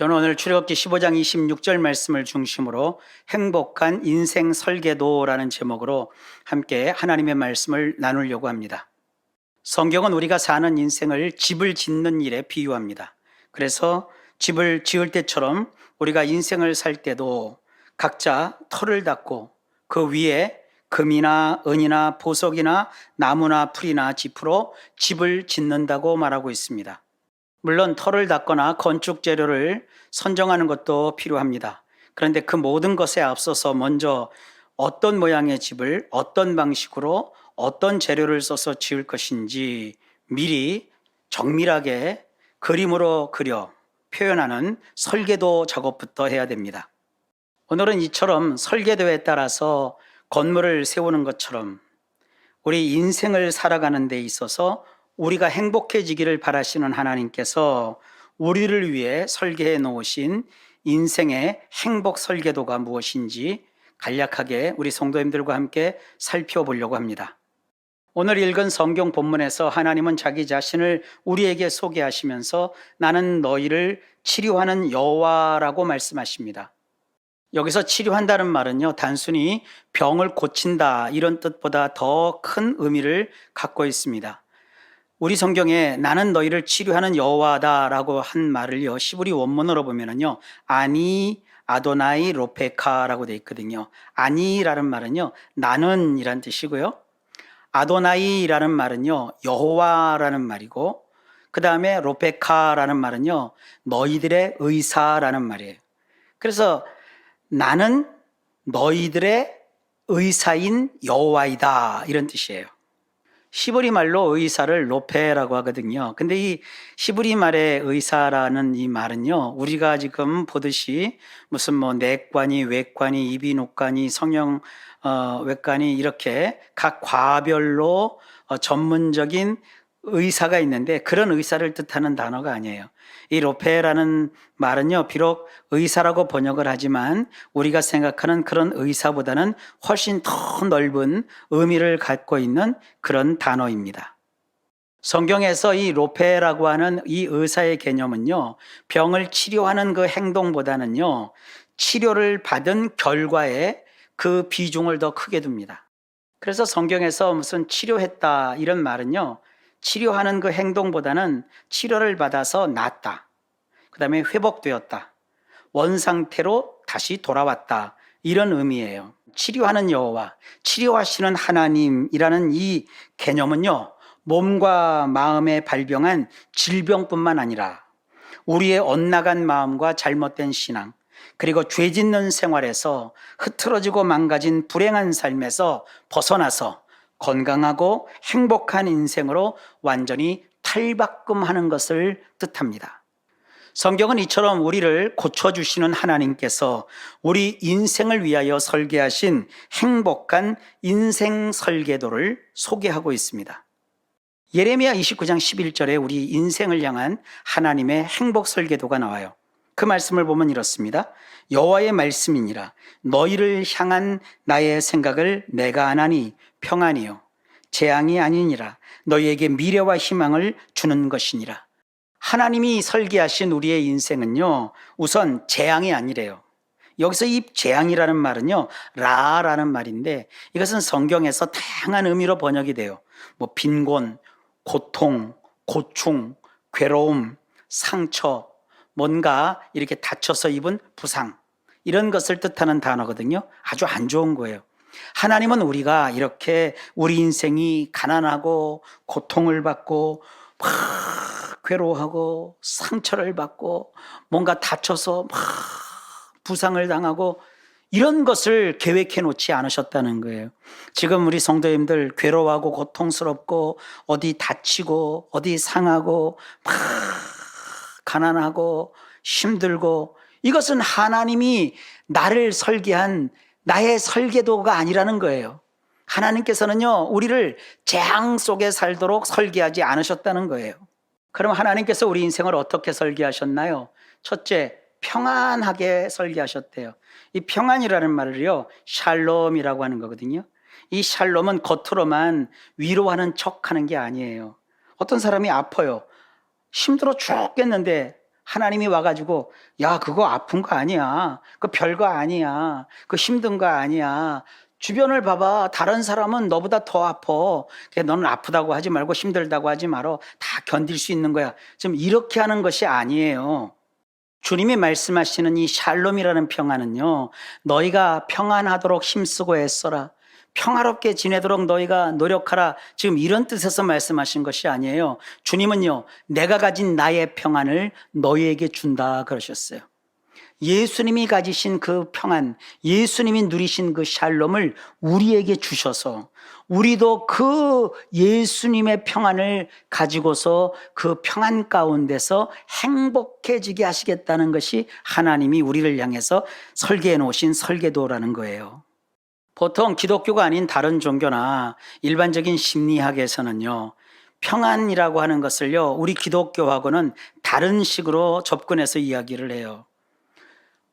저는 오늘 출애굽기 15장 26절 말씀을 중심으로 행복한 인생 설계도라는 제목으로 함께 하나님의 말씀을 나누려고 합니다. 성경은 우리가 사는 인생을 집을 짓는 일에 비유합니다. 그래서 집을 지을 때처럼 우리가 인생을 살 때도 각자 터를 닦고 그 위에 금이나 은이나 보석이나 나무나 풀이나 짚으로 집을 짓는다고 말하고 있습니다. 물론 터를 닦거나 건축 재료를 선정하는 것도 필요합니다. 그런데 그 모든 것에 앞서서 먼저 어떤 모양의 집을 어떤 방식으로 어떤 재료를 써서 지을 것인지 미리 정밀하게 그림으로 그려 표현하는 설계도 작업부터 해야 됩니다. 오늘은 이처럼 설계도에 따라서 건물을 세우는 것처럼 우리 인생을 살아가는 데 있어서 우리가 행복해지기를 바라시는 하나님께서 우리를 위해 설계해 놓으신 인생의 행복 설계도가 무엇인지 간략하게 우리 성도님들과 함께 살펴보려고 합니다. 오늘 읽은 성경 본문에서 하나님은 자기 자신을 우리에게 소개하시면서 나는 너희를 치료하는 여호와라고 말씀하십니다. 여기서 치료한다는 말은요, 단순히 병을 고친다 이런 뜻보다 더 큰 의미를 갖고 있습니다. 우리 성경에 나는 너희를 치료하는 여호와다라고 한 말을요, 시브리 원문으로 보면은요, 아니 아도나이 로페카라고 되어 있거든요. 아니라는 말은요, 나는 이란 뜻이고요. 아도나이라는 말은요, 여호와라는 말이고, 그 다음에 로페카라는 말은요, 너희들의 의사라는 말이에요. 그래서 나는 너희들의 의사인 여호와이다 이런 뜻이에요. 시브리 말로 의사를 로페라고 하거든요. 근데 이 시브리 말의 의사라는 이 말은요, 우리가 지금 보듯이 무슨 내관이, 외관이, 이비인후과니, 성형 외과니 이렇게 각 과별로 전문적인 의사가 있는데 그런 의사를 뜻하는 단어가 아니에요. 이 로페라는 말은요, 비록 의사라고 번역을 하지만 우리가 생각하는 그런 의사보다는 훨씬 더 넓은 의미를 갖고 있는 그런 단어입니다. 성경에서 이 로페라고 하는 이 의사의 개념은요, 병을 치료하는 그 행동보다는요, 치료를 받은 결과에 그 비중을 더 크게 둡니다. 그래서 성경에서 무슨 치료했다 이런 말은요, 치료하는 그 행동보다는 치료를 받아서 낫다, 그 다음에 회복되었다, 원상태로 다시 돌아왔다 이런 의미예요. 치료하는 여호와, 치료하시는 하나님이라는 이 개념은요, 몸과 마음에 발병한 질병뿐만 아니라 우리의 엇나간 마음과 잘못된 신앙, 그리고 죄 짓는 생활에서 흐트러지고 망가진 불행한 삶에서 벗어나서 건강하고 행복한 인생으로 완전히 탈바꿈하는 것을 뜻합니다. 성경은 이처럼 우리를 고쳐주시는 하나님께서 우리 인생을 위하여 설계하신 행복한 인생 설계도를 소개하고 있습니다. 예레미야 29장 11절에 우리 인생을 향한 하나님의 행복 설계도가 나와요. 그 말씀을 보면 이렇습니다. 여호와의 말씀이니라. 너희를 향한 나의 생각을 내가 아나니 평안이요 재앙이 아니니라. 너희에게 미래와 희망을 주는 것이니라. 하나님이 설계하신 우리의 인생은요, 우선 재앙이 아니래요. 여기서 이 재앙이라는 말은요, 라라는 말인데 이것은 성경에서 다양한 의미로 번역이 돼요. 빈곤, 고통, 고충, 괴로움, 상처, 뭔가 이렇게 다쳐서 입은 부상, 이런 것을 뜻하는 단어거든요. 아주 안 좋은 거예요. 하나님은 우리가 이렇게 우리 인생이 가난하고 고통을 받고 막 괴로워하고 상처를 받고 뭔가 다쳐서 막 부상을 당하고 이런 것을 계획해 놓지 않으셨다는 거예요. 지금 우리 성도님들 괴로워하고 고통스럽고 어디 다치고 어디 상하고 막 가난하고 힘들고, 이것은 하나님이 나를 설계한 나의 설계도가 아니라는 거예요. 하나님께서는요, 우리를 재앙 속에 살도록 설계하지 않으셨다는 거예요. 그럼 하나님께서 우리 인생을 어떻게 설계하셨나요? 첫째, 평안하게 설계하셨대요. 이 평안이라는 말을요, 샬롬이라고 하는 거거든요. 이 샬롬은 겉으로만 위로하는 척 하는 게 아니에요. 어떤 사람이 아파요. 힘들어 죽겠는데 하나님이 와가지고 야 그거 아픈 거 아니야, 그 별거 아니야, 그 힘든 거 아니야, 주변을 봐봐, 다른 사람은 너보다 더 아파, 너는 아프다고 하지 말고 힘들다고 하지 말어, 다 견딜 수 있는 거야, 좀 이렇게 하는 것이 아니에요. 주님이 말씀하시는 이 샬롬이라는 평안은요, 너희가 평안하도록 힘쓰고 애써라, 평화롭게 지내도록 너희가 노력하라, 지금 이런 뜻에서 말씀하신 것이 아니에요. 주님은요, 내가 가진 나의 평안을 너희에게 준다 그러셨어요. 예수님이 가지신 그 평안, 예수님이 누리신 그 샬롬을 우리에게 주셔서 우리도 그 예수님의 평안을 가지고서 그 평안 가운데서 행복해지게 하시겠다는 것이 하나님이 우리를 향해서 설계해 놓으신 설계도라는 거예요. 보통 기독교가 아닌 다른 종교나 일반적인 심리학에서는요, 평안이라고 하는 것을요, 우리 기독교하고는 다른 식으로 접근해서 이야기를 해요.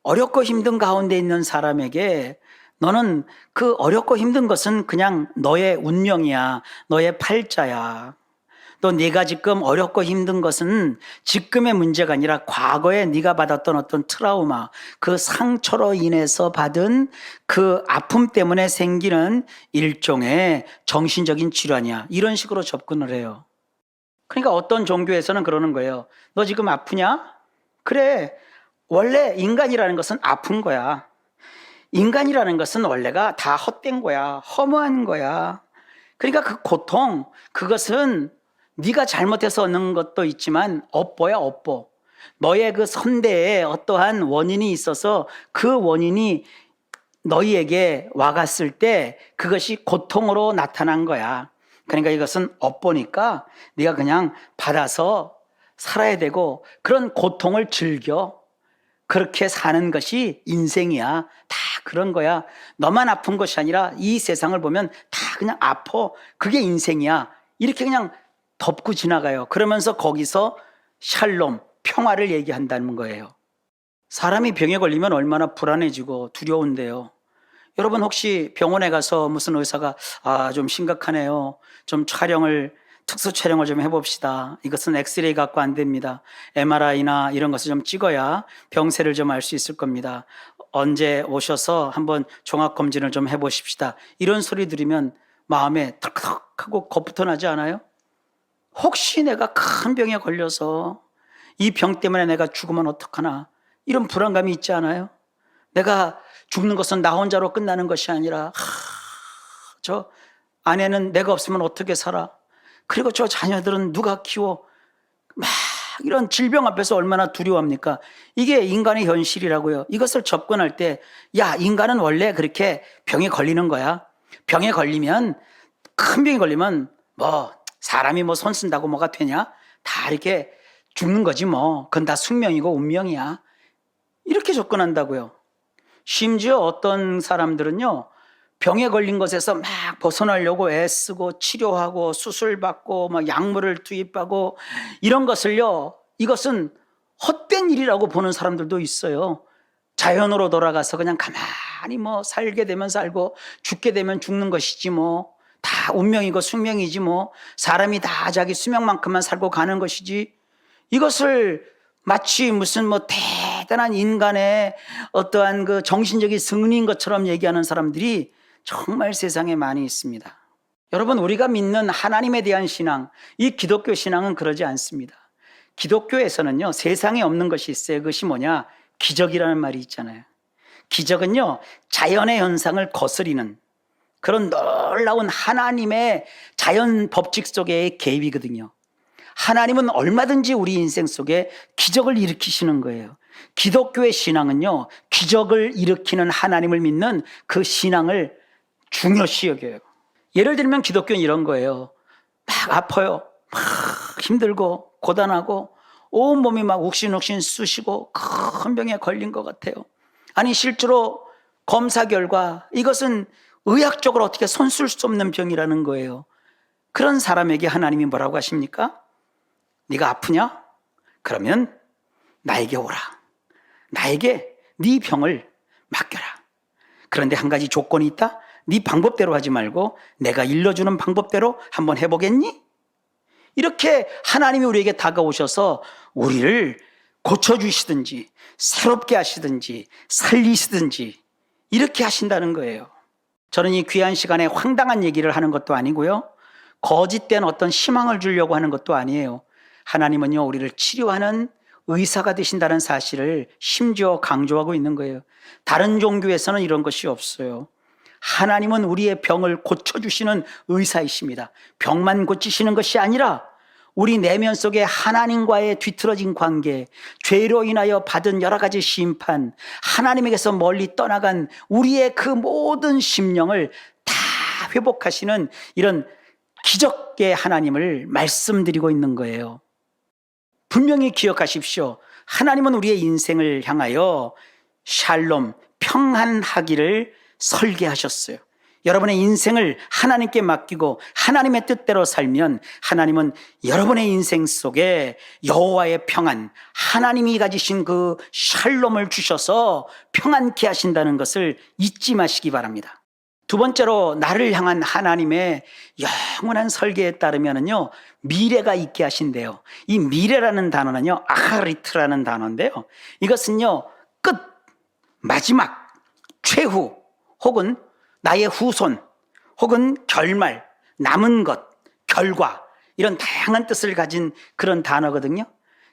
어렵고 힘든 가운데 있는 사람에게 너는 그 어렵고 힘든 것은 그냥 너의 운명이야, 너의 팔자야. 또 네가 지금 어렵고 힘든 것은 지금의 문제가 아니라 과거에 네가 받았던 어떤 트라우마, 그 상처로 인해서 받은 그 아픔 때문에 생기는 일종의 정신적인 질환이야. 이런 식으로 접근을 해요. 그러니까 어떤 종교에서는 그러는 거예요. 너 지금 아프냐? 그래, 원래 인간이라는 것은 아픈 거야. 인간이라는 것은 원래가 다 헛된 거야, 허무한 거야. 그러니까 그 고통, 그것은 네가 잘못해서 얻는 것도 있지만 업보야, 업보. 너의 그 선대에 어떠한 원인이 있어서 그 원인이 너희에게 와갔을 때 그것이 고통으로 나타난 거야. 그러니까 이것은 업보니까 네가 그냥 받아서 살아야 되고 그런 고통을 즐겨. 그렇게 사는 것이 인생이야. 다 그런 거야. 너만 아픈 것이 아니라 이 세상을 보면 다 그냥 아파. 그게 인생이야. 이렇게 그냥 덮고 지나가요. 그러면서 거기서 샬롬, 평화를 얘기한다는 거예요. 사람이 병에 걸리면 얼마나 불안해지고 두려운데요. 여러분 혹시 병원에 가서 무슨 의사가 좀 심각하네요, 좀 특수 촬영을 좀 해봅시다, 이것은 엑스레이 갖고 안 됩니다, MRI나 이런 것을 좀 찍어야 병세를 좀 알 수 있을 겁니다, 언제 오셔서 한번 종합검진을 좀 해보십시다, 이런 소리 들으면 마음에 털컥하고 겁부터 나지 않아요? 혹시 내가 큰 병에 걸려서 이 병 때문에 내가 죽으면 어떡하나, 이런 불안감이 있지 않아요? 내가 죽는 것은 나 혼자로 끝나는 것이 아니라 저 아내는 내가 없으면 어떻게 살아, 그리고 저 자녀들은 누가 키워, 막 이런 질병 앞에서 얼마나 두려워합니까? 이게 인간의 현실이라고요. 이것을 접근할 때 야, 인간은 원래 그렇게 병에 걸리는 거야. 병에 걸리면, 큰 병에 걸리면 뭐 사람이 뭐 손 쓴다고 뭐가 되냐, 다 이렇게 죽는 거지 뭐, 그건 다 숙명이고 운명이야, 이렇게 접근한다고요. 심지어 어떤 사람들은요, 병에 걸린 것에서 막 벗어나려고 애쓰고 치료하고 수술받고 막 약물을 투입하고 이런 것을요, 이것은 헛된 일이라고 보는 사람들도 있어요. 자연으로 돌아가서 그냥 가만히 뭐 살게 되면 살고 죽게 되면 죽는 것이지 뭐, 다 운명이고 숙명이지 뭐, 사람이 다 자기 수명만큼만 살고 가는 것이지, 이것을 마치 무슨 뭐 대단한 인간의 어떠한 그 정신적인 승리인 것처럼 얘기하는 사람들이 정말 세상에 많이 있습니다. 여러분, 우리가 믿는 하나님에 대한 신앙, 이 기독교 신앙은 그러지 않습니다. 기독교에서는요, 세상에 없는 것이 있어요. 그것이 뭐냐? 기적이라는 말이 있잖아요. 기적은요, 자연의 현상을 거스리는 그런 놀라운 하나님의 자연 법칙 속의 개입이거든요. 하나님은 얼마든지 우리 인생 속에 기적을 일으키시는 거예요. 기독교의 신앙은요, 기적을 일으키는 하나님을 믿는 그 신앙을 중요시 여겨요. 예를 들면 기독교는 이런 거예요. 막 아파요, 막 힘들고 고단하고 온몸이 막 욱신욱신 쑤시고 큰 병에 걸린 것 같아요. 아니 실제로 검사 결과 이것은 의학적으로 어떻게 손쓸 수 없는 병이라는 거예요. 그런 사람에게 하나님이 뭐라고 하십니까? 네가 아프냐? 그러면 나에게 오라. 나에게 네 병을 맡겨라. 그런데 한 가지 조건이 있다. 네 방법대로 하지 말고 내가 일러주는 방법대로 한번 해보겠니? 이렇게 하나님이 우리에게 다가오셔서 우리를 고쳐주시든지 새롭게 하시든지 살리시든지 이렇게 하신다는 거예요. 저는 이 귀한 시간에 황당한 얘기를 하는 것도 아니고요, 거짓된 어떤 희망을 주려고 하는 것도 아니에요. 하나님은요, 우리를 치료하는 의사가 되신다는 사실을 심지어 강조하고 있는 거예요. 다른 종교에서는 이런 것이 없어요. 하나님은 우리의 병을 고쳐주시는 의사이십니다. 병만 고치시는 것이 아니라 우리 내면 속에 하나님과의 뒤틀어진 관계, 죄로 인하여 받은 여러 가지 심판, 하나님에게서 멀리 떠나간 우리의 그 모든 심령을 다 회복하시는 이런 기적의 하나님을 말씀드리고 있는 거예요. 분명히 기억하십시오. 하나님은 우리의 인생을 향하여 샬롬, 평안하기를 설계하셨어요. 여러분의 인생을 하나님께 맡기고 하나님의 뜻대로 살면 하나님은 여러분의 인생 속에 여호와의 평안, 하나님이 가지신 그 샬롬을 주셔서 평안케 하신다는 것을 잊지 마시기 바랍니다. 두 번째로, 나를 향한 하나님의 영원한 설계에 따르면요, 미래가 있게 하신대요. 이 미래라는 단어는요, 아하리트라는 단어인데요, 이것은요, 끝, 마지막, 최후, 혹은 나의 후손, 혹은 결말, 남은 것, 결과, 이런 다양한 뜻을 가진 그런 단어거든요.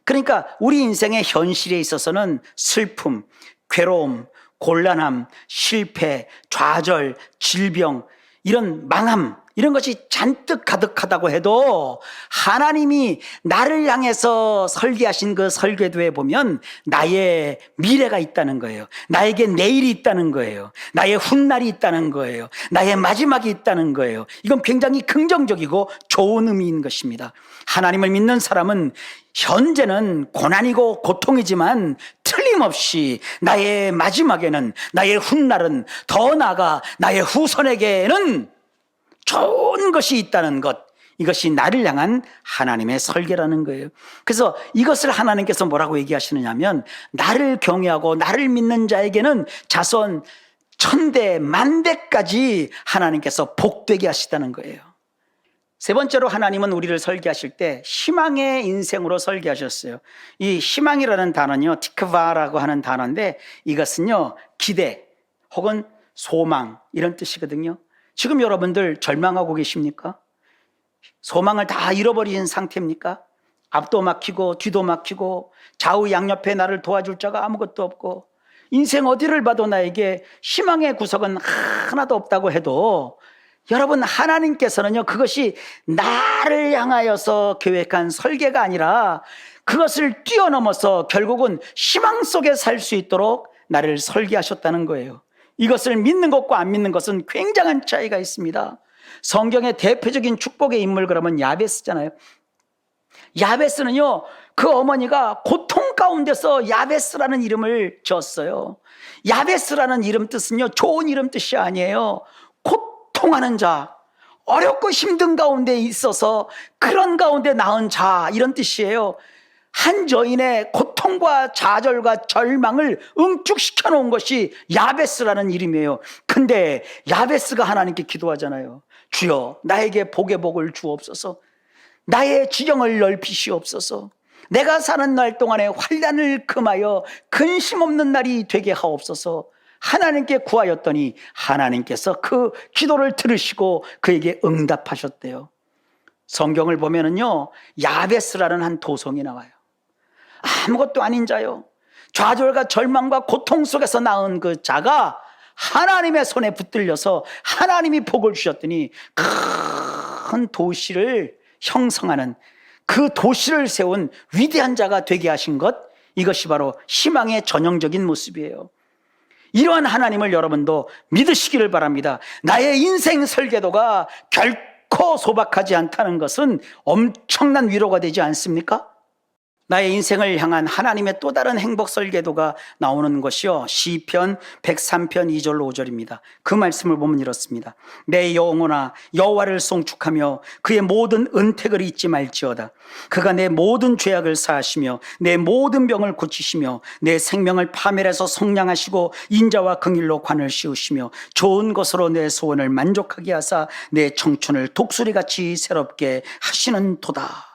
그러니까 우리 인생의 현실에 있어서는 슬픔, 괴로움, 곤란함, 실패, 좌절, 질병, 이런 망함, 이런 것이 잔뜩 가득하다고 해도 하나님이 나를 향해서 설계하신 그 설계도에 보면 나의 미래가 있다는 거예요. 나에게 내일이 있다는 거예요. 나의 훗날이 있다는 거예요. 나의 마지막이 있다는 거예요. 이건 굉장히 긍정적이고 좋은 의미인 것입니다. 하나님을 믿는 사람은 현재는 고난이고 고통이지만 틀림없이 나의 마지막에는, 나의 훗날은, 더 나아가 나의 후손에게는 좋은 것이 있다는 것, 이것이 나를 향한 하나님의 설계라는 거예요. 그래서 이것을 하나님께서 뭐라고 얘기하시느냐면, 나를 경외하고 나를 믿는 자에게는 자손 천대 만대까지 하나님께서 복되게 하시다는 거예요. 세 번째로, 하나님은 우리를 설계하실 때 희망의 인생으로 설계하셨어요. 이 희망이라는 단어는요, 티크바라고 하는 단어인데, 이것은요, 기대 혹은 소망, 이런 뜻이거든요. 지금 여러분들 절망하고 계십니까? 소망을 다 잃어버린 상태입니까? 앞도 막히고 뒤도 막히고 좌우 양옆에 나를 도와줄 자가 아무것도 없고, 인생 어디를 봐도 나에게 희망의 구석은 하나도 없다고 해도, 여러분, 하나님께서는요, 그것이 나를 향하여서 계획한 설계가 아니라 그것을 뛰어넘어서 결국은 희망 속에 살 수 있도록 나를 설계하셨다는 거예요. 이것을 믿는 것과 안 믿는 것은 굉장한 차이가 있습니다. 성경의 대표적인 축복의 인물, 그러면 야베스잖아요. 야베스는요, 그 어머니가 고통 가운데서 야베스라는 이름을 지었어요. 야베스라는 이름 뜻은요, 좋은 이름 뜻이 아니에요. 고통하는 자, 어렵고 힘든 가운데 있어서 그런 가운데 낳은 자, 이런 뜻이에요. 한 여인의 고통과 좌절과 절망을 응축시켜 놓은 것이 야베스라는 이름이에요. 근데 야베스가 하나님께 기도하잖아요. 주여, 나에게 복의 복을 주옵소서. 나의 지경을 넓히시옵소서. 내가 사는 날 동안에 환난을 금하여 근심 없는 날이 되게 하옵소서. 하나님께 구하였더니 하나님께서 그 기도를 들으시고 그에게 응답하셨대요. 성경을 보면은요, 야베스라는 한 도성이 나와요. 아무것도 아닌 자요, 좌절과 절망과 고통 속에서 낳은 그 자가 하나님의 손에 붙들려서 하나님이 복을 주셨더니 큰 도시를 형성하는, 그 도시를 세운 위대한 자가 되게 하신 것, 이것이 바로 희망의 전형적인 모습이에요. 이러한 하나님을 여러분도 믿으시기를 바랍니다. 나의 인생 설계도가 결코 소박하지 않다는 것은 엄청난 위로가 되지 않습니까? 나의 인생을 향한 하나님의 또 다른 행복 설계도가 나오는 것이요, 시편 103편 2절로 5절입니다. 그 말씀을 보면 이렇습니다. 내 영혼아, 여호와를 송축하며 그의 모든 은택을 잊지 말지어다. 그가 내 모든 죄악을 사하시며 내 모든 병을 고치시며 내 생명을 파멸해서 속량하시고 인자와 긍휼로 관을 씌우시며 좋은 것으로 내 소원을 만족하게 하사 내 청춘을 독수리같이 새롭게 하시는 도다.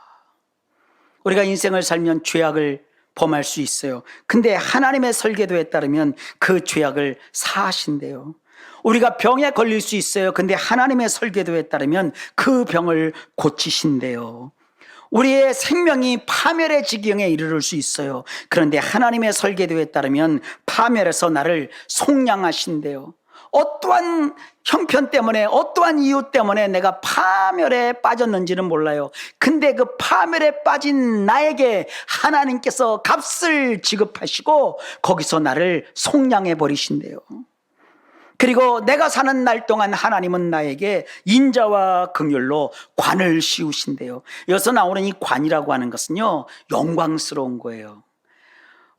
우리가 인생을 살면 죄악을 범할 수 있어요. 근데 하나님의 설계도에 따르면 그 죄악을 사하신대요. 우리가 병에 걸릴 수 있어요. 근데 하나님의 설계도에 따르면 그 병을 고치신대요. 우리의 생명이 파멸의 지경에 이르를 수 있어요. 그런데 하나님의 설계도에 따르면 파멸에서 나를 속량하신대요. 어떠한 형편 때문에, 어떠한 이유 때문에 내가 파멸에 빠졌는지는 몰라요. 근데 그 파멸에 빠진 나에게 하나님께서 값을 지급하시고 거기서 나를 속량해 버리신대요. 그리고 내가 사는 날 동안 하나님은 나에게 인자와 긍휼로 관을 씌우신대요. 여기서 나오는 이 관이라고 하는 것은요, 영광스러운 거예요.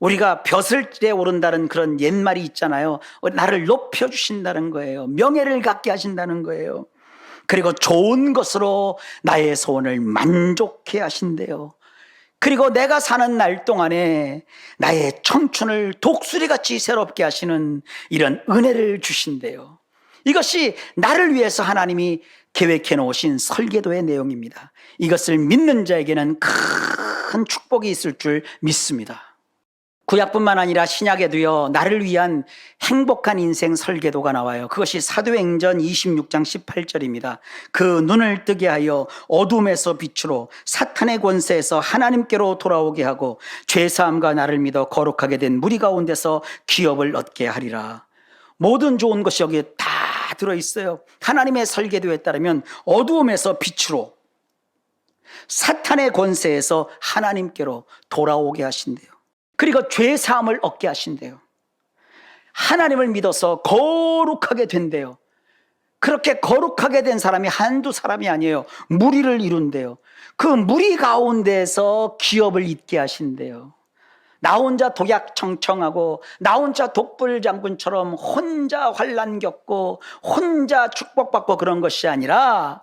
우리가 벼슬에 오른다는 그런 옛말이 있잖아요. 나를 높여주신다는 거예요. 명예를 갖게 하신다는 거예요. 그리고 좋은 것으로 나의 소원을 만족해 하신대요. 그리고 내가 사는 날 동안에 나의 청춘을 독수리같이 새롭게 하시는 이런 은혜를 주신대요. 이것이 나를 위해서 하나님이 계획해 놓으신 설계도의 내용입니다. 이것을 믿는 자에게는 큰 축복이 있을 줄 믿습니다. 구약뿐만 아니라 신약에도요, 나를 위한 행복한 인생 설계도가 나와요. 그것이 사도행전 26장 18절입니다. 그 눈을 뜨게 하여 어둠에서 빛으로 사탄의 권세에서 하나님께로 돌아오게 하고 죄사함과 나를 믿어 거룩하게 된 무리 가운데서 기업을 얻게 하리라. 모든 좋은 것이 여기에 다 들어있어요. 하나님의 설계도에 따르면 어두움에서 빛으로, 사탄의 권세에서 하나님께로 돌아오게 하신대요. 그리고 죄사함을 얻게 하신대요. 하나님을 믿어서 거룩하게 된대요. 그렇게 거룩하게 된 사람이 한두 사람이 아니에요. 무리를 이룬대요. 그 무리 가운데서 기업을 잇게 하신대요. 나 혼자 독약청청하고 나 혼자 독불장군처럼 혼자 환난 겪고 혼자 축복받고 그런 것이 아니라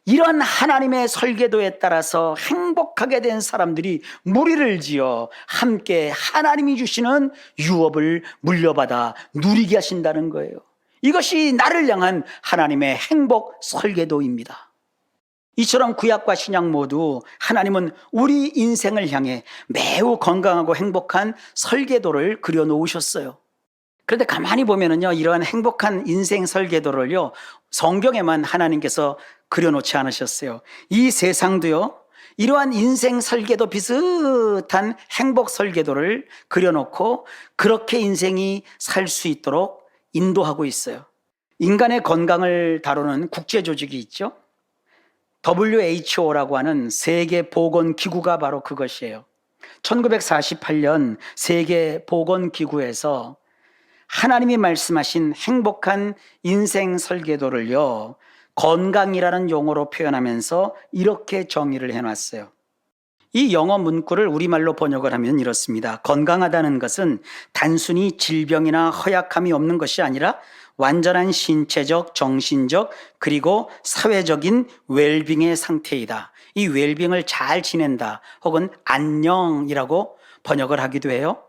이런 하나님의 설계도에 따라서 행복하게 된 사람들이 무리를 지어 함께 하나님이 주시는 유업을 물려받아 누리게 하신다는 거예요. 이것이 나를 향한 하나님의 행복 설계도입니다. 이처럼 구약과 신약 모두 하나님은 우리 인생을 향해 매우 건강하고 행복한 설계도를 그려놓으셨어요. 그런데 가만히 보면은요, 이러한 행복한 인생 설계도를요, 성경에만 하나님께서 그려놓지 않으셨어요. 이 세상도요, 이러한 인생 설계도 비슷한 행복 설계도를 그려놓고 그렇게 인생이 살 수 있도록 인도하고 있어요. 인간의 건강을 다루는 국제조직이 있죠. WHO라고 하는 세계보건기구가 바로 그것이에요. 1948년 세계보건기구에서 하나님이 말씀하신 행복한 인생 설계도를요, 건강이라는 용어로 표현하면서 이렇게 정의를 해놨어요. 이 영어 문구를 우리말로 번역을 하면 이렇습니다. 건강하다는 것은 단순히 질병이나 허약함이 없는 것이 아니라 완전한 신체적, 정신적, 그리고 사회적인 웰빙의 상태이다. 이 웰빙을 잘 지낸다 혹은 안녕이라고 번역을 하기도 해요.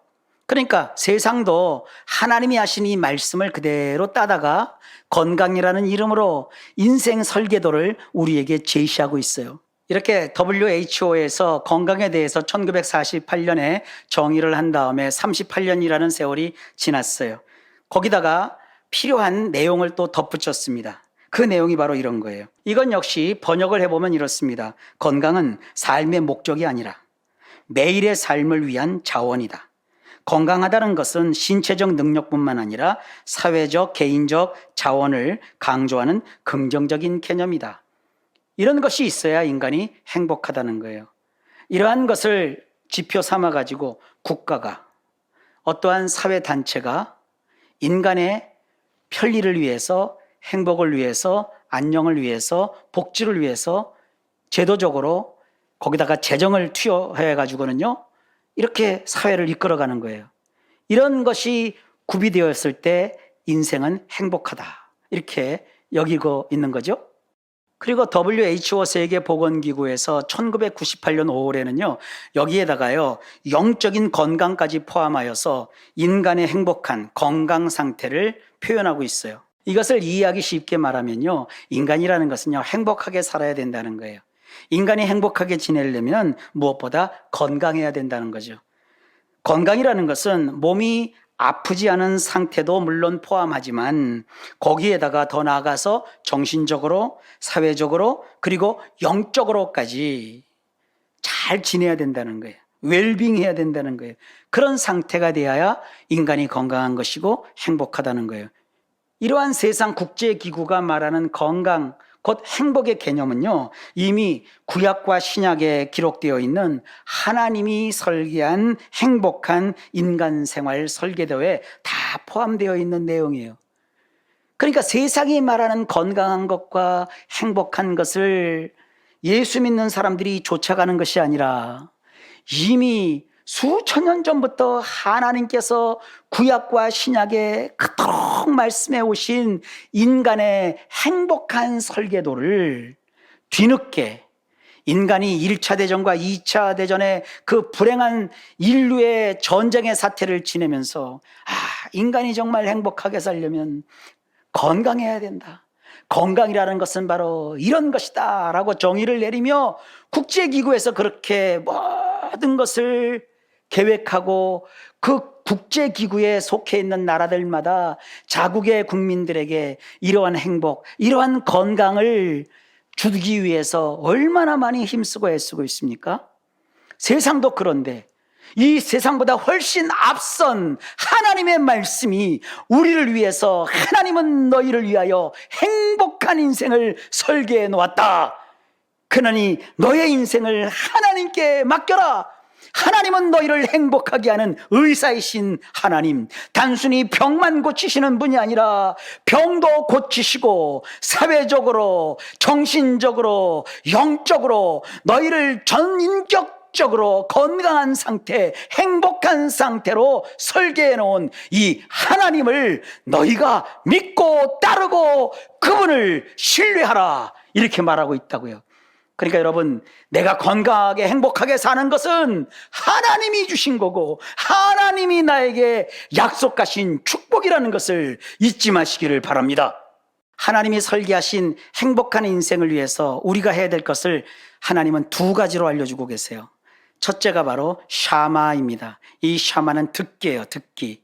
그러니까 세상도 하나님이 하신 이 말씀을 그대로 따다가 건강이라는 이름으로 인생 설계도를 우리에게 제시하고 있어요. 이렇게 WHO에서 건강에 대해서 1948년에 정의를 한 다음에 38년이라는 세월이 지났어요. 거기다가 필요한 내용을 또 덧붙였습니다. 그 내용이 바로 이런 거예요. 이건 역시 번역을 해보면 이렇습니다. 건강은 삶의 목적이 아니라 매일의 삶을 위한 자원이다. 건강하다는 것은 신체적 능력뿐만 아니라 사회적, 개인적 자원을 강조하는 긍정적인 개념이다. 이런 것이 있어야 인간이 행복하다는 거예요. 이러한 것을 지표 삼아가지고 국가가, 어떠한 사회단체가 인간의 편리를 위해서, 행복을 위해서, 안녕을 위해서, 복지를 위해서 제도적으로 거기다가 재정을 투여해가지고는요, 이렇게 사회를 이끌어가는 거예요. 이런 것이 구비되었을 때 인생은 행복하다, 이렇게 여기고 있는 거죠. 그리고 WHO 세계보건기구에서 1998년 5월에는요, 여기에다가요, 영적인 건강까지 포함하여서 인간의 행복한 건강 상태를 표현하고 있어요. 이것을 이해하기 쉽게 말하면요, 인간이라는 것은요, 행복하게 살아야 된다는 거예요. 인간이 행복하게 지내려면 무엇보다 건강해야 된다는 거죠. 건강이라는 것은 몸이 아프지 않은 상태도 물론 포함하지만 거기에다가 더 나아가서 정신적으로, 사회적으로, 그리고 영적으로까지 잘 지내야 된다는 거예요. 웰빙 해야 된다는 거예요. 그런 상태가 되어야 인간이 건강한 것이고 행복하다는 거예요. 이러한 세상 국제기구가 말하는 건강, 곧 행복의 개념은요, 이미 구약과 신약에 기록되어 있는 하나님이 설계한 행복한 인간 생활 설계도에 다 포함되어 있는 내용이에요. 그러니까 세상이 말하는 건강한 것과 행복한 것을 예수 믿는 사람들이 쫓아가는 것이 아니라 이미 수천 년 전부터 하나님께서 구약과 신약에 그토록 말씀해 오신 인간의 행복한 설계도를 뒤늦게 인간이 1차 대전과 2차 대전의 그 불행한 인류의 전쟁의 사태를 지내면서 인간이 정말 행복하게 살려면 건강해야 된다. 건강이라는 것은 바로 이런 것이다 라고 정의를 내리며 국제기구에서 그렇게 모든 것을 계획하고 그 국제기구에 속해 있는 나라들마다 자국의 국민들에게 이러한 행복, 이러한 건강을 주기 위해서 얼마나 많이 힘쓰고 애쓰고 있습니까? 세상도 그런데 이 세상보다 훨씬 앞선 하나님의 말씀이 우리를 위해서 하나님은 너희를 위하여 행복한 인생을 설계해 놓았다. 그러니 너의 인생을 하나님께 맡겨라. 하나님은 너희를 행복하게 하는 의사이신 하나님, 단순히 병만 고치시는 분이 아니라 병도 고치시고 사회적으로, 정신적으로, 영적으로 너희를 전인격적으로 건강한 상태, 행복한 상태로 설계해 놓은 이 하나님을 너희가 믿고 따르고 그분을 신뢰하라, 이렇게 말하고 있다고요. 그러니까 여러분, 내가 건강하게 행복하게 사는 것은 하나님이 주신 거고 하나님이 나에게 약속하신 축복이라는 것을 잊지 마시기를 바랍니다. 하나님이 설계하신 행복한 인생을 위해서 우리가 해야 될 것을 하나님은 두 가지로 알려주고 계세요. 첫째가 바로 샤마입니다. 이 샤마는 듣기예요. 듣기.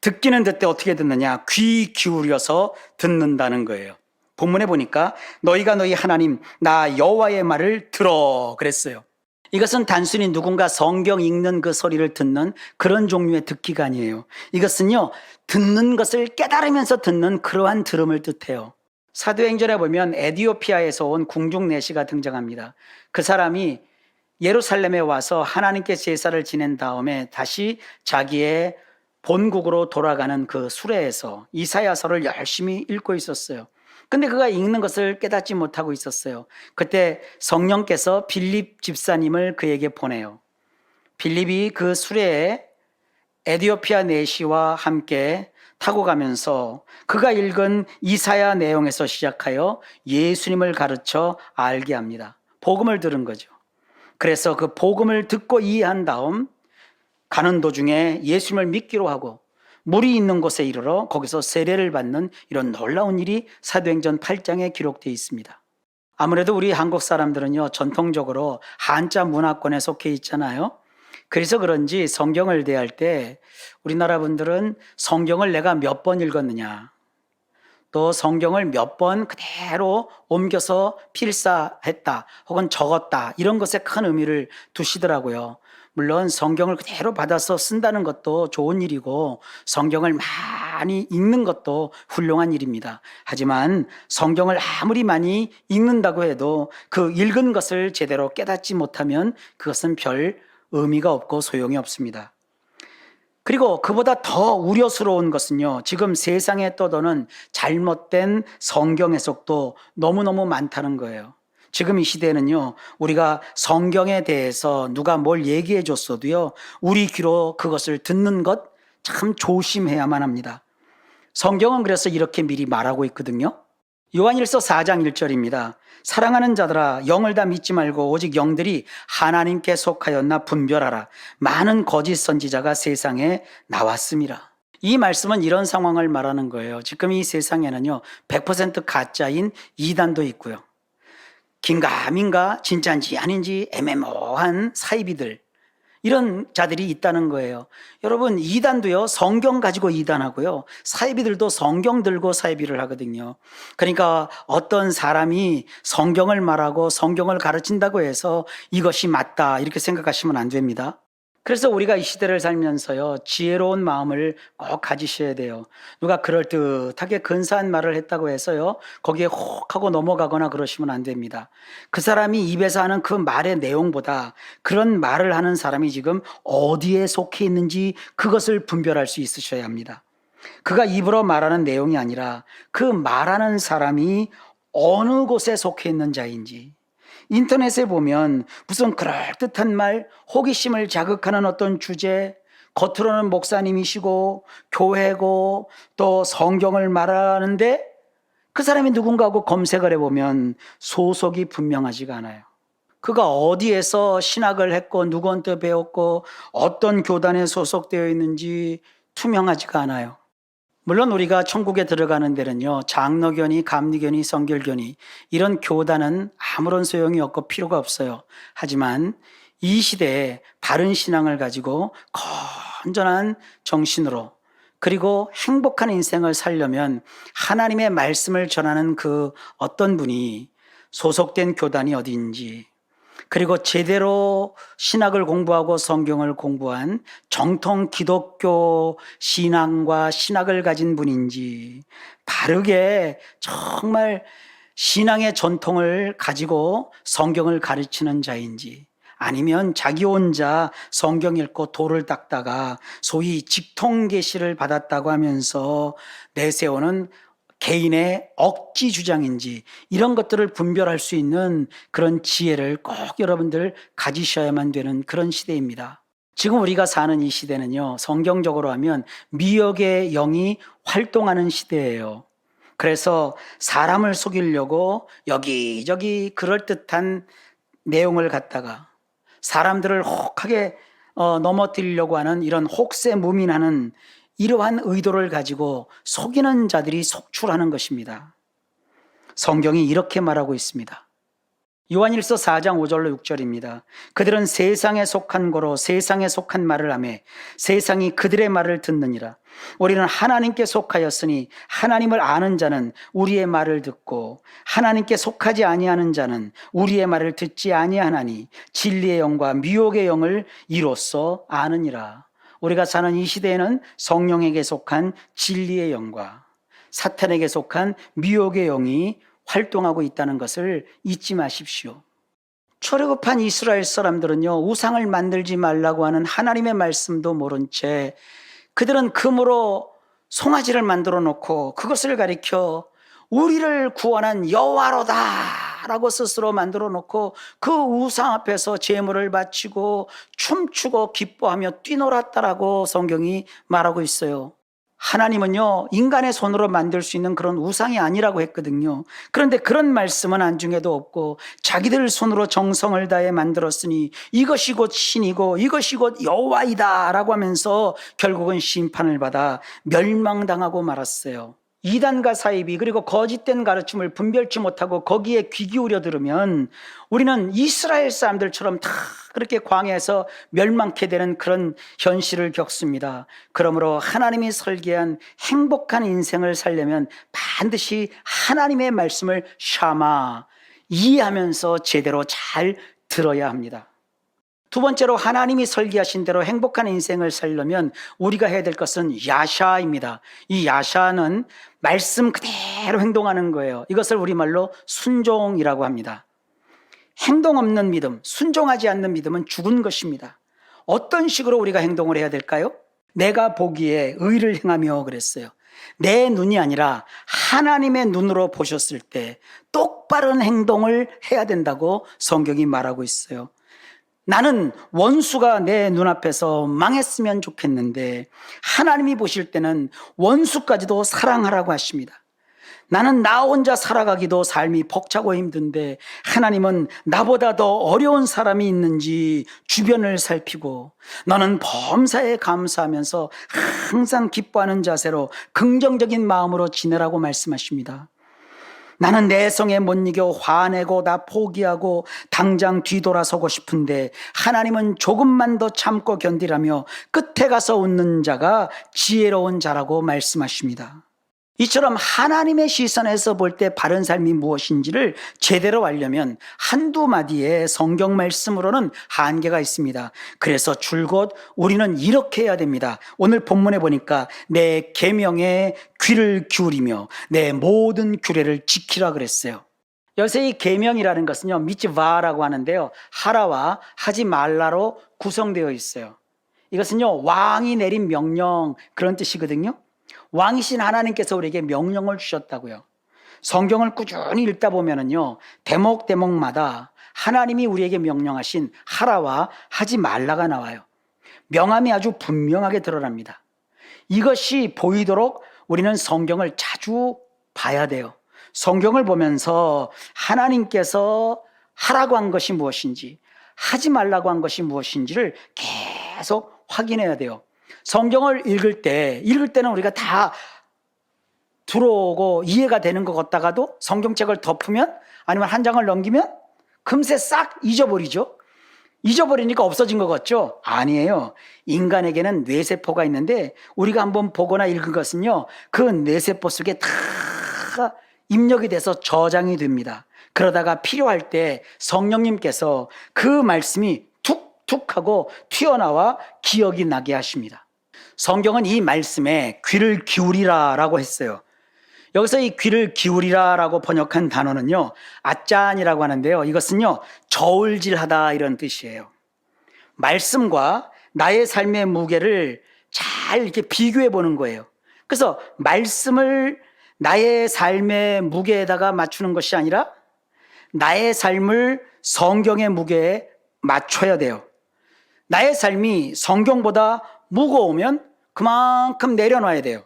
듣기는 듣되 어떻게 듣느냐? 귀 기울여서 듣는다는 거예요. 본문에 보니까 너희가 너희 하나님 나 여호와의 말을 들어 그랬어요. 이것은 단순히 누군가 성경 읽는 그 소리를 듣는 그런 종류의 듣기가 아니에요. 이것은요, 듣는 것을 깨달으면서 듣는 그러한 들음을 뜻해요. 사도행전에 보면 에티오피아에서 온 궁중내시가 등장합니다. 그 사람이 예루살렘에 와서 하나님께 제사를 지낸 다음에 다시 자기의 본국으로 돌아가는 그 수레에서 이사야서를 열심히 읽고 있었어요. 근데 그가 읽는 것을 깨닫지 못하고 있었어요. 그때 성령께서 빌립 집사님을 그에게 보내요. 빌립이 그 수레에 에티오피아 내시와 함께 타고 가면서 그가 읽은 이사야 내용에서 시작하여 예수님을 가르쳐 알게 합니다. 복음을 들은 거죠. 그래서 그 복음을 듣고 이해한 다음 가는 도중에 예수님을 믿기로 하고 물이 있는 곳에 이르러 거기서 세례를 받는 이런 놀라운 일이 사도행전 8장에 기록되어 있습니다. 아무래도 우리 한국 사람들은요, 전통적으로 한자 문화권에 속해 있잖아요. 그래서 그런지 성경을 대할 때 우리나라 분들은 성경을 내가 몇 번 읽었느냐, 또 성경을 몇 번 그대로 옮겨서 필사했다 혹은 적었다, 이런 것에 큰 의미를 두시더라고요. 물론 성경을 그대로 받아서 쓴다는 것도 좋은 일이고 성경을 많이 읽는 것도 훌륭한 일입니다. 하지만 성경을 아무리 많이 읽는다고 해도 그 읽은 것을 제대로 깨닫지 못하면 그것은 별 의미가 없고 소용이 없습니다. 그리고 그보다 더 우려스러운 것은요, 지금 세상에 떠도는 잘못된 성경 해석도 너무너무 많다는 거예요. 지금 이 시대는요, 우리가 성경에 대해서 누가 뭘 얘기해 줬어도요, 우리 귀로 그것을 듣는 것 참 조심해야만 합니다. 성경은 그래서 이렇게 미리 말하고 있거든요. 요한일서 4장 1절입니다. 사랑하는 자들아, 영을 다 믿지 말고 오직 영들이 하나님께 속하였나 분별하라. 많은 거짓 선지자가 세상에 나왔습니다. 이 말씀은 이런 상황을 말하는 거예요. 지금 이 세상에는요, 100% 가짜인 이단도 있고요, 긴가 민가 진짜인지 아닌지 애매모호한 사이비들, 이런 자들이 있다는 거예요. 여러분, 이단도요, 성경 가지고 이단하고요, 사이비들도 성경 들고 사이비를 하거든요. 그러니까 어떤 사람이 성경을 말하고 성경을 가르친다고 해서 이것이 맞다 이렇게 생각하시면 안 됩니다. 그래서 우리가 이 시대를 살면서요, 지혜로운 마음을 꼭 가지셔야 돼요. 누가 그럴듯하게 근사한 말을 했다고 해서요, 거기에 혹 하고 넘어가거나 그러시면 안 됩니다. 그 사람이 입에서 하는 그 말의 내용보다 그런 말을 하는 사람이 지금 어디에 속해 있는지 그것을 분별할 수 있으셔야 합니다. 그가 입으로 말하는 내용이 아니라 그 말하는 사람이 어느 곳에 속해 있는 자인지, 인터넷에 보면 무슨 그럴듯한 말, 호기심을 자극하는 어떤 주제, 겉으로는 목사님이시고 교회고 또 성경을 말하는데 그 사람이 누군가 하고 검색을 해보면 소속이 분명하지가 않아요. 그가 어디에서 신학을 했고 누구한테 배웠고 어떤 교단에 소속되어 있는지 투명하지가 않아요. 물론 우리가 천국에 들어가는 데는요, 장로교니 감리교니 성결교니 이런 교단은 아무런 소용이 없고 필요가 없어요. 하지만 이 시대에 바른 신앙을 가지고 건전한 정신으로 그리고 행복한 인생을 살려면 하나님의 말씀을 전하는 그 어떤 분이 소속된 교단이 어디인지, 그리고 제대로 신학을 공부하고 성경을 공부한 정통 기독교 신앙과 신학을 가진 분인지, 바르게 정말 신앙의 전통을 가지고 성경을 가르치는 자인지, 아니면 자기 혼자 성경 읽고 돌을 닦다가 소위 직통계시를 받았다고 하면서 내세우는 개인의 억지 주장인지, 이런 것들을 분별할 수 있는 그런 지혜를 꼭 여러분들 가지셔야만 되는 그런 시대입니다. 지금 우리가 사는 이 시대는요, 성경적으로 하면 미혹의 영이 활동하는 시대예요. 그래서 사람을 속이려고 여기저기 그럴듯한 내용을 갖다가 사람들을 혹하게 넘어뜨리려고 하는 이런 혹세무민하는 이러한 의도를 가지고 속이는 자들이 속출하는 것입니다. 성경이 이렇게 말하고 있습니다. 요한일서 4장 5절로 6절입니다. 그들은 세상에 속한 거로 세상에 속한 말을 하며 세상이 그들의 말을 듣느니라. 우리는 하나님께 속하였으니 하나님을 아는 자는 우리의 말을 듣고 하나님께 속하지 아니하는 자는 우리의 말을 듣지 아니하나니 진리의 영과 미혹의 영을 이로써 아느니라. 우리가 사는 이 시대에는 성령에게 속한 진리의 영과 사탄에게 속한 미혹의 영이 활동하고 있다는 것을 잊지 마십시오. 초래급한 이스라엘 사람들은요, 우상을 만들지 말라고 하는 하나님의 말씀도 모른 채 그들은 금으로 송아지를 만들어 놓고 그것을 가리켜 우리를 구원한 여호와로다 라고 스스로 만들어 놓고 그 우상 앞에서 제물을 바치고 춤추고 기뻐하며 뛰놀았다라고 성경이 말하고 있어요. 하나님은요, 인간의 손으로 만들 수 있는 그런 우상이 아니라고 했거든요. 그런데 그런 말씀은 안중에도 없고 자기들 손으로 정성을 다해 만들었으니 이것이 곧 신이고 이것이 곧 여호와이다 라고 하면서 결국은 심판을 받아 멸망당하고 말았어요. 이단과 사이비 그리고 거짓된 가르침을 분별치 못하고 거기에 귀 기울여 들으면 우리는 이스라엘 사람들처럼 다 그렇게 광야에서 멸망케 되는 그런 현실을 겪습니다. 그러므로 하나님이 설계한 행복한 인생을 살려면 반드시 하나님의 말씀을 샤마 이해하면서 제대로 잘 들어야 합니다. 두 번째로 하나님이 설계하신 대로 행복한 인생을 살려면 우리가 해야 될 것은 야샤입니다. 이 야샤는 말씀 그대로 행동하는 거예요. 이것을 우리말로 순종이라고 합니다. 행동 없는 믿음, 순종하지 않는 믿음은 죽은 것입니다. 어떤 식으로 우리가 행동을 해야 될까요? 내가 보기에 의를 행하며 그랬어요. 내 눈이 아니라 하나님의 눈으로 보셨을 때 똑바른 행동을 해야 된다고 성경이 말하고 있어요. 나는 원수가 내 눈앞에서 망했으면 좋겠는데 하나님이 보실 때는 원수까지도 사랑하라고 하십니다. 나는 나 혼자 살아가기도 삶이 벅차고 힘든데 하나님은 나보다 더 어려운 사람이 있는지 주변을 살피고 너는 범사에 감사하면서 항상 기뻐하는 자세로 긍정적인 마음으로 지내라고 말씀하십니다. 나는 내 성에 못 이겨 화내고 다 포기하고 당장 뒤돌아서고 싶은데 하나님은 조금만 더 참고 견디라며 끝에 가서 웃는 자가 지혜로운 자라고 말씀하십니다. 이처럼 하나님의 시선에서 볼 때 바른 삶이 무엇인지를 제대로 알려면 한두 마디의 성경 말씀으로는 한계가 있습니다. 그래서 줄곧 우리는 이렇게 해야 됩니다. 오늘 본문에 보니까 내 계명에 귀를 기울이며 내 모든 규례를 지키라 그랬어요. 요새 이 계명이라는 것은요, 미츠바라고 하는데요, 하라와 하지 말라로 구성되어 있어요. 이것은요, 왕이 내린 명령, 그런 뜻이거든요. 왕이신 하나님께서 우리에게 명령을 주셨다고요. 성경을 꾸준히 읽다 보면은요, 대목마다 하나님이 우리에게 명령하신 하라와 하지 말라가 나와요. 명함이 아주 분명하게 드러납니다. 이것이 보이도록 우리는 성경을 자주 봐야 돼요. 성경을 보면서 하나님께서 하라고 한 것이 무엇인지, 하지 말라고 한 것이 무엇인지를 계속 확인해야 돼요. 성경을 읽을 때는 우리가 다 들어오고 이해가 되는 것 같다가도 성경책을 덮으면, 아니면 한 장을 넘기면 금세 싹 잊어버리죠. 잊어버리니까 없어진 것 같죠? 아니에요. 인간에게는 뇌세포가 있는데 우리가 한번 보거나 읽은 것은요, 그 뇌세포 속에 다 입력이 돼서 저장이 됩니다. 그러다가 필요할 때 성령님께서 그 말씀이 툭툭 하고 튀어나와 기억이 나게 하십니다. 성경은 이 말씀에 귀를 기울이라 라고 했어요. 여기서 이 귀를 기울이라 라고 번역한 단어는요, 아짠이라고 하는데요, 이것은요, 저울질하다 이런 뜻이에요. 말씀과 나의 삶의 무게를 잘 이렇게 비교해 보는 거예요. 그래서 말씀을 나의 삶의 무게에다가 맞추는 것이 아니라 나의 삶을 성경의 무게에 맞춰야 돼요. 나의 삶이 성경보다 무거우면 그만큼 내려놔야 돼요.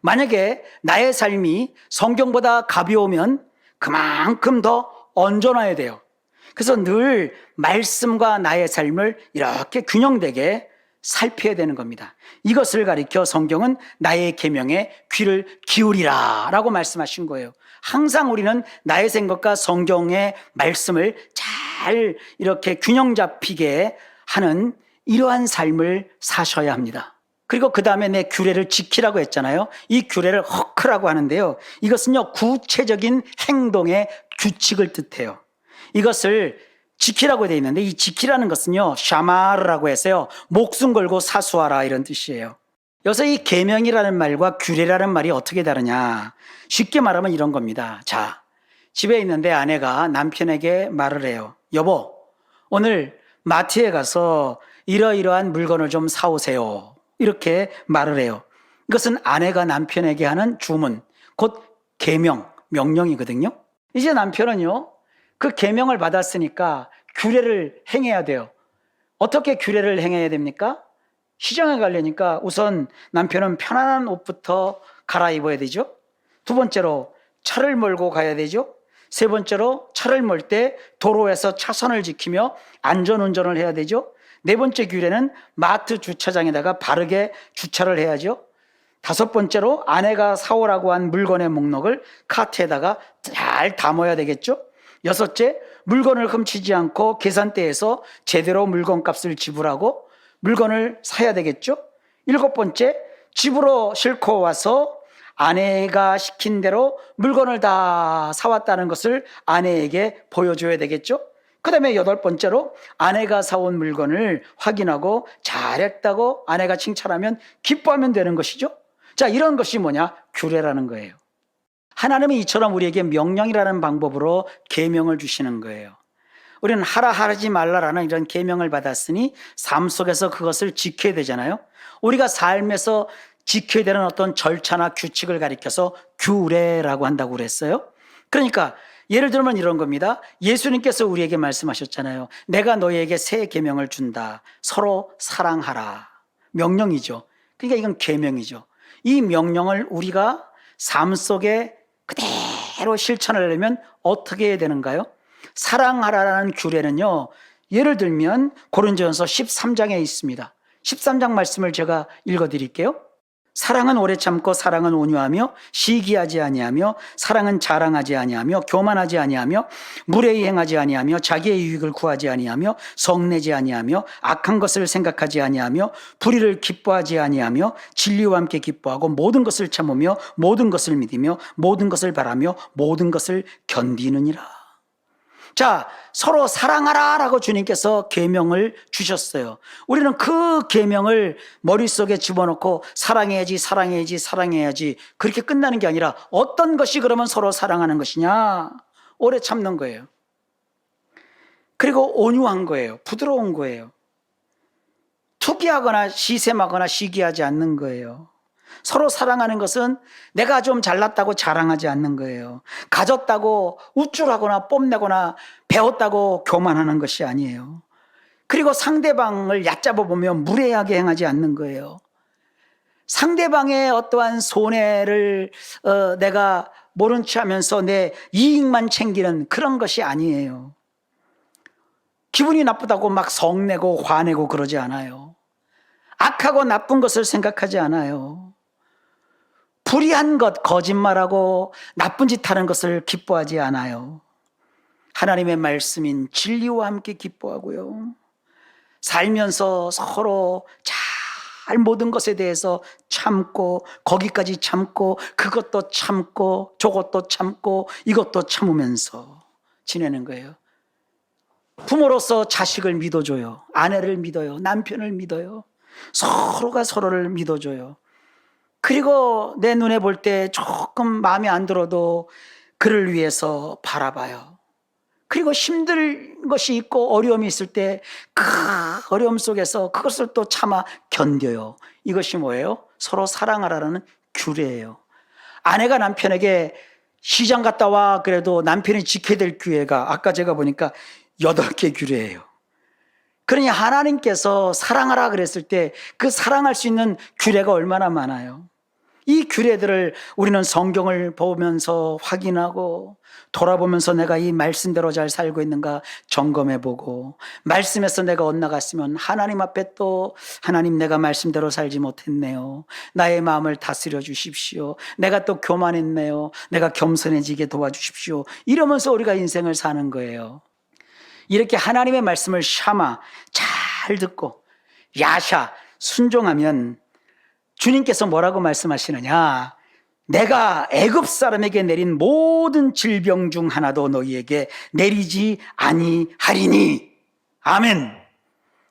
만약에 나의 삶이 성경보다 가벼우면 그만큼 더 얹어놔야 돼요. 그래서 늘 말씀과 나의 삶을 이렇게 균형되게 살펴야 되는 겁니다. 이것을 가리켜 성경은 나의 계명에 귀를 기울이라 라고 말씀하신 거예요. 항상 우리는 나의 생각과 성경의 말씀을 잘 이렇게 균형 잡히게 하는 이러한 삶을 사셔야 합니다. 그리고 그 다음에 내 규례를 지키라고 했잖아요. 이 규례를 허크라고 하는데요, 이것은요, 구체적인 행동의 규칙을 뜻해요. 이것을 지키라고 되어 있는데, 이 지키라는 것은요, 샤마르라고 해서요, 목숨 걸고 사수하라 이런 뜻이에요. 여기서 이 계명이라는 말과 규례라는 말이 어떻게 다르냐, 쉽게 말하면 이런 겁니다. 자, 집에 있는데 아내가 남편에게 말을 해요. 여보, 오늘 마트에 가서 이러이러한 물건을 좀 사오세요. 이렇게 말을 해요. 이것은 아내가 남편에게 하는 주문, 곧 계명, 명령이거든요. 이제 남편은요, 그 계명을 받았으니까 규례를 행해야 돼요. 어떻게 규례를 행해야 됩니까? 시장에 가려니까 우선 남편은 편안한 옷부터 갈아입어야 되죠. 두 번째로 차를 몰고 가야 되죠. 세 번째로 차를 몰 때 도로에서 차선을 지키며 안전운전을 해야 되죠. 네 번째 규례는 마트 주차장에다가 바르게 주차를 해야죠. 다섯 번째로 아내가 사오라고 한 물건의 목록을 카트에다가 잘 담아야 되겠죠. 여섯째, 물건을 훔치지 않고 계산대에서 제대로 물건값을 지불하고 물건을 사야 되겠죠. 일곱 번째, 집으로 싣고 와서 아내가 시킨 대로 물건을 다 사왔다는 것을 아내에게 보여줘야 되겠죠. 그 다음에 여덟 번째로 아내가 사온 물건을 확인하고 잘했다고 아내가 칭찬하면 기뻐하면 되는 것이죠. 자, 이런 것이 뭐냐? 규례라는 거예요. 하나님은 이처럼 우리에게 명령이라는 방법으로 계명을 주시는 거예요. 우리는 하라 하지 말라라는 이런 계명을 받았으니 삶 속에서 그것을 지켜야 되잖아요. 우리가 삶에서 지켜야 되는 어떤 절차나 규칙을 가리켜서 규례라고 한다고 그랬어요. 그러니까 예를 들면 이런 겁니다. 예수님께서 우리에게 말씀하셨잖아요. 내가 너희에게 새 계명을 준다. 서로 사랑하라. 명령이죠. 그러니까 이건 계명이죠. 이 명령을 우리가 삶 속에 그대로 실천하려면 어떻게 해야 되는가요? 사랑하라라는 규례는요, 예를 들면 고린도전서 13장에 있습니다. 13장 말씀을 제가 읽어드릴게요. 사랑은 오래 참고 사랑은 온유하며 시기하지 아니하며 사랑은 자랑하지 아니하며 교만하지 아니하며 무례히 행하지 아니하며 자기의 유익을 구하지 아니하며 성내지 아니하며 악한 것을 생각하지 아니하며 불의를 기뻐하지 아니하며 진리와 함께 기뻐하고 모든 것을 참으며 모든 것을 믿으며 모든 것을 바라며 모든 것을 견디느니라. 자, 서로 사랑하라 라고 주님께서 계명을 주셨어요. 우리는 그 계명을 머릿속에 집어넣고 사랑해야지 사랑해야지 사랑해야지 그렇게 끝나는 게 아니라 어떤 것이 그러면 서로 사랑하는 것이냐? 오래 참는 거예요. 그리고 온유한 거예요. 부드러운 거예요. 투기하거나 시샘하거나 시기하지 않는 거예요. 서로 사랑하는 것은 내가 좀 잘났다고 자랑하지 않는 거예요. 가졌다고 우쭐하거나 뽐내거나 배웠다고 교만하는 것이 아니에요. 그리고 상대방을 얕잡아 보면 무례하게 행하지 않는 거예요. 상대방의 어떠한 손해를 내가 모른 체 하면서 내 이익만 챙기는 그런 것이 아니에요. 기분이 나쁘다고 막 성내고 화내고 그러지 않아요. 악하고 나쁜 것을 생각하지 않아요. 불의한 것, 거짓말하고 나쁜 짓 하는 것을 기뻐하지 않아요. 하나님의 말씀인 진리와 함께 기뻐하고요. 살면서 서로 잘 모든 것에 대해서 참고 거기까지 참고 그것도 참고 저것도 참고 이것도 참으면서 지내는 거예요. 부모로서 자식을 믿어줘요. 아내를 믿어요. 남편을 믿어요. 서로가 서로를 믿어줘요. 그리고 내 눈에 볼 때 조금 마음에 안 들어도 그를 위해서 바라봐요. 그리고 힘들 것이 있고 어려움이 있을 때 그 어려움 속에서 그것을 또 참아 견뎌요. 이것이 뭐예요? 서로 사랑하라는 규례예요. 아내가 남편에게 시장 갔다 와 그래도 남편이 지켜야 될 규례가 아까 제가 보니까 8개 규례예요. 그러니 하나님께서 사랑하라 그랬을 때 그 사랑할 수 있는 규례가 얼마나 많아요. 이 규례들을 우리는 성경을 보면서 확인하고 돌아보면서 내가 이 말씀대로 잘 살고 있는가 점검해보고 말씀에서 내가 엇나갔으면 하나님 앞에 또 하나님 내가 말씀대로 살지 못했네요. 나의 마음을 다스려 주십시오. 내가 또 교만했네요. 내가 겸손해지게 도와주십시오. 이러면서 우리가 인생을 사는 거예요. 이렇게 하나님의 말씀을 샤마 잘 듣고 야샤 순종하면 주님께서 뭐라고 말씀하시느냐? 내가 애굽 사람에게 내린 모든 질병 중 하나도 너희에게 내리지 아니하리니. 아멘.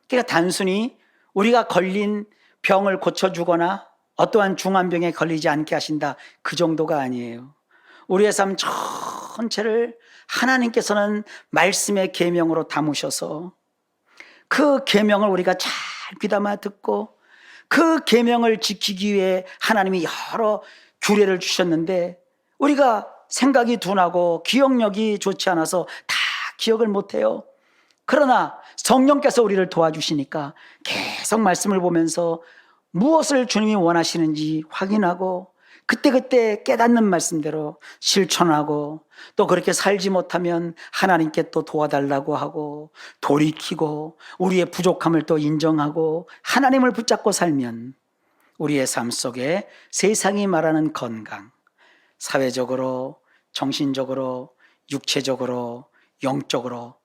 그러니까 단순히 우리가 걸린 병을 고쳐주거나 어떠한 중환병에 걸리지 않게 하신다 그 정도가 아니에요. 우리의 삶 전체를 하나님께서는 말씀의 계명으로 담으셔서 그 계명을 우리가 잘 귀담아 듣고 그 계명을 지키기 위해 하나님이 여러 규례를 주셨는데 우리가 생각이 둔하고 기억력이 좋지 않아서 다 기억을 못해요. 그러나 성령께서 우리를 도와주시니까 계속 말씀을 보면서 무엇을 주님이 원하시는지 확인하고 그때그때 깨닫는 말씀대로 실천하고 또 그렇게 살지 못하면 하나님께 또 도와달라고 하고 돌이키고 우리의 부족함을 또 인정하고 하나님을 붙잡고 살면 우리의 삶 속에 세상이 말하는 건강, 사회적으로, 정신적으로, 육체적으로, 영적으로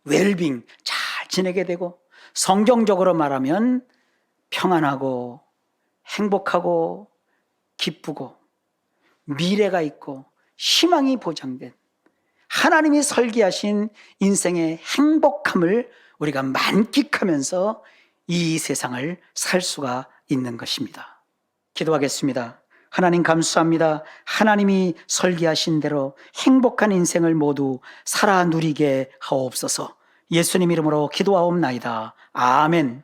웰빙 잘 지내게 되고 성경적으로 말하면 평안하고 행복하고 기쁘고 미래가 있고 희망이 보장된 하나님이 설계하신 인생의 행복함을 우리가 만끽하면서 이 세상을 살 수가 있는 것입니다. 기도하겠습니다. 하나님 감사합니다. 하나님이 설계하신 대로 행복한 인생을 모두 살아 누리게 하옵소서. 예수님 이름으로 기도하옵나이다. 아멘.